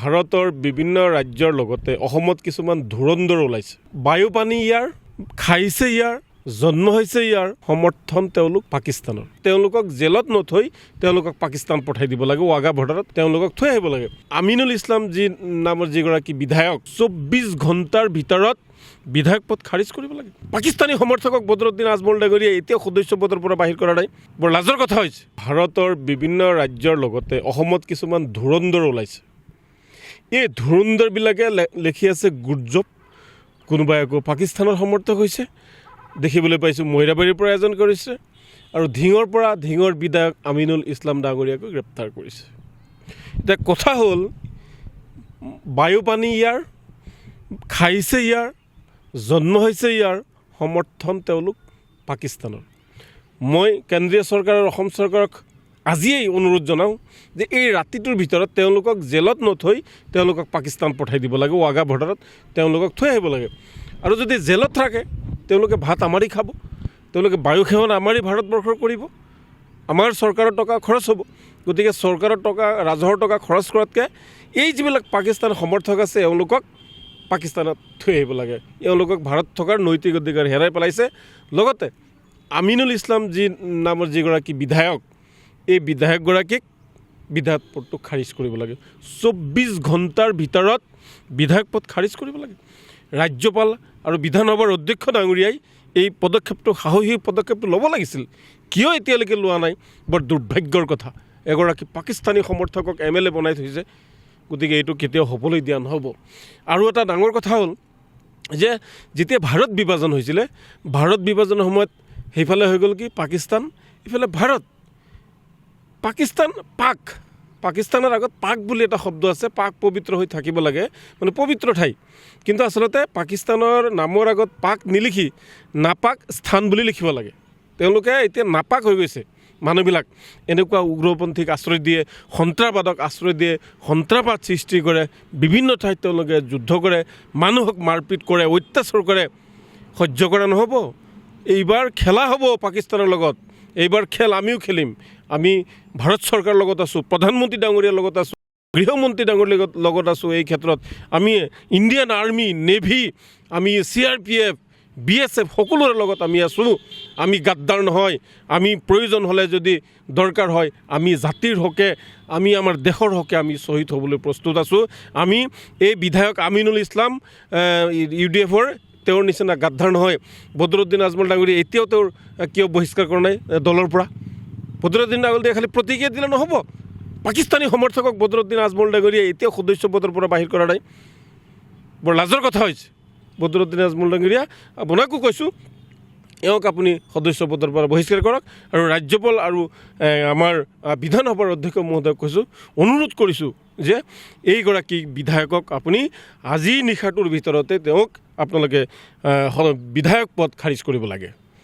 ভাৰতৰ বিভিন্ন ৰাজ্যৰ লগতে অসমত কিছুমান ধুৰন্ধৰ ওলাইছে। বায়ু পানী ইয়াৰ, খাইছে ইয়াৰ, জন্ম হৈছে ইয়াৰ, সমৰ্থন তেওঁলোক পাকিস্তানৰ। তেওঁলোকক জেলত নথৈ তেওঁলোকক পাকিস্তান পঠাই দিব লাগে, ৱাগা বৰ্ডাৰত তেওঁলোকক থৈ আহিব লাগে। আমিনুল ইছলাম যি নামৰ যিগৰাকী বিধায়ক 24 ঘণ্টাৰ ভিতৰত বিধায়ক পদ খাৰিজ কৰিব লাগে। পাকিস্তানী সমৰ্থকক বদৰুদ্দিন আজমল ডাঙৰীয়াই এতিয়াও সদস্য পদৰ পৰা বাহিৰ কৰা নাই। বৰ লাজৰ কথা হৈছে। ভাৰতৰ বিভিন্ন ৰাজ্যৰ লগতে অসমত কিছুমান ধুৰন্ধৰ ওলাইছে। এই ধুৰন্ধৰবিলাকে লিখি আছে গুজব, কোনোবাই আকৌ পাকিস্তানৰ সমৰ্থক হৈছে। দেখিবলৈ পাইছোঁ মহিৰাবাৰীৰ পৰা এজন কৰিছে আৰু ধিঙৰ বিধায়ক আমিনুল ইছলাম ডাঙৰীয়াকো গ্ৰেপ্তাৰ কৰিছে। এতিয়া কথা হ'ল, বায়ু পানী ইয়াৰ, খাইছে ইয়াৰ, জন্ম হৈছে ইয়াৰ, সমৰ্থন তেওঁলোক পাকিস্তানৰ। মই কেন্দ্ৰীয় চৰকাৰ আৰু অসম চৰকাৰক আজিয়েই অনুৰোধ জনাওঁ যে এই ৰাতিটোৰ ভিতৰত তেওঁলোকক জেলত নথৈ তেওঁলোকক পাকিস্তান পঠাই দিব লাগে, ৱাগা বৰ্ডাৰত তেওঁলোকক থৈ আহিব লাগে। আৰু যদি জেলত থাকে তেওঁলোকে ভাত আমাৰি খাব, তেওঁলোকে বায়ু সেৱন আমাৰি ভাৰতবৰ্ষৰ কৰিব, আমাৰ চৰকাৰৰ টকা খৰচ হ'ব। গতিকে চৰকাৰৰ টকা, ৰাজহৰ টকা খৰচ কৰাতকৈ এই যিবিলাক পাকিস্তান সমৰ্থক আছে এওঁলোকক পাকিস্তানত থৈ আহিব লাগে। এওঁলোকক ভাৰত থকাৰ নৈতিক অধিকাৰ হেৰাই পেলাইছে। লগতে আমিনুল ইছলাম যি নামৰ যিগৰাকী বিধায়ক, এই বিধায়কগৰাকীক বিধায়ক পদটো খাৰিজ কৰিব লাগে। 24 ঘণ্টাৰ ভিতৰত বিধায়ক পদ খাৰিজ কৰিব লাগে। ৰাজ্যপাল আৰু বিধানসভাৰ অধ্যক্ষ ডাঙৰীয়াই এই পদক্ষেপটো, সাহসী পদক্ষেপটো ল'ব লাগিছিল। কিয় এতিয়ালৈকে লোৱা নাই, বৰ দুৰ্ভাগ্যৰ কথা। এগৰাকী পাকিস্তানী সমৰ্থকক MLA বনাই থৈছে। গতিকে এইটো কেতিয়াও হ'বলৈ দিয়া নহ'ব। আৰু এটা ডাঙৰ কথা হ'ল যে যেতিয়া ভাৰত বিভাজন হৈছিলে, ভাৰত বিভাজনৰ সময়ত সেইফালে হৈ গ'ল কি পাকিস্তান, ইফালে ভাৰত। পাকিস্তানৰ আগত পাক বুলি এটা শব্দ আছে। পাক পবিত্ৰ হৈ থাকিব লাগে, মানে পবিত্ৰ ঠাই। কিন্তু আচলতে পাকিস্তানৰ নামৰ আগত পাক নিলিখি নাপাক স্থান বুলি লিখিব লাগে। তেওঁলোকে এতিয়া নাপাক হৈ গৈছে। মানুহবিলাক এনেকুৱা উগ্ৰপন্থীক আশ্ৰয় দিয়ে, সন্ত্ৰাসবাদক আশ্ৰয় দিয়ে, সন্ত্ৰাসবাদ সৃষ্টি কৰে, বিভিন্ন ঠাইত তেওঁলোকে যুদ্ধ কৰে, মানুহক মাৰপিট কৰে, অত্যাচাৰ কৰে। সহ্য কৰা নহ'ব। এইবাৰ খেলা হ'ব পাকিস্তানৰ লগত। এইবাৰ খেল আমিও খেলিম। আমি ভাৰত চৰকাৰৰ লগত আছোঁ, প্ৰধানমন্ত্ৰী ডাঙৰীয়াৰ লগত আছোঁ, গৃহমন্ত্ৰী ডাঙৰীয়াৰ লগত আছোঁ। এই ক্ষেত্ৰত আমি ইণ্ডিয়ান আৰ্মি, নেভি, আমি CRPF, BSF সকলোৰে লগত আমি আছোঁ। আমি গাদ্দাৰ নহয়। আমি প্ৰয়োজন হ'লে যদি দৰকাৰ হয় আমি জাতিৰ হকে, আমি আমাৰ দেশৰ হকে আমি শ্বহীদ হ'বলৈ প্ৰস্তুত আছোঁ। আমি এই বিধায়ক আমিনুল ইছলাম UDFৰ তেওঁৰ নিচিনা গাদ্দাৰ নহয়। বদৰুদ্দিন আজমল ডাঙৰীয়া এতিয়াও তেওঁৰ কিয় বহিষ্কাৰ কৰা নাই দলৰ পৰা? বদৰুদ্দিন ডাঙৰীয়াই খালি প্ৰতিক্ৰিয়া দিলে নহ'ব। পাকিস্তানী সমৰ্থকক বদৰুদ্দিন আজমল ডাঙৰীয়াই এতিয়াও সদস্য পদৰ পৰা বাহিৰ কৰা নাই। বৰ লাজৰ কথা হৈছে। বদৰুদ্দিন আজমল ডাঙৰীয়া, আপোনাকো কৈছোঁ, এওঁক আপুনি সদস্য পদৰ পৰা বহিষ্কাৰ কৰক। আৰু ৰাজ্যপাল আৰু আমাৰ বিধানসভাৰ অধ্যক্ষ মহোদয়ক কৈছোঁ, অনুৰোধ কৰিছোঁ যে এইগৰাকী বিধায়কক আপুনি আজি নিশাটোৰ ভিতৰতে তেওঁক আপোনালোকে বিধায়ক পদ খাৰিজ কৰিব লাগে।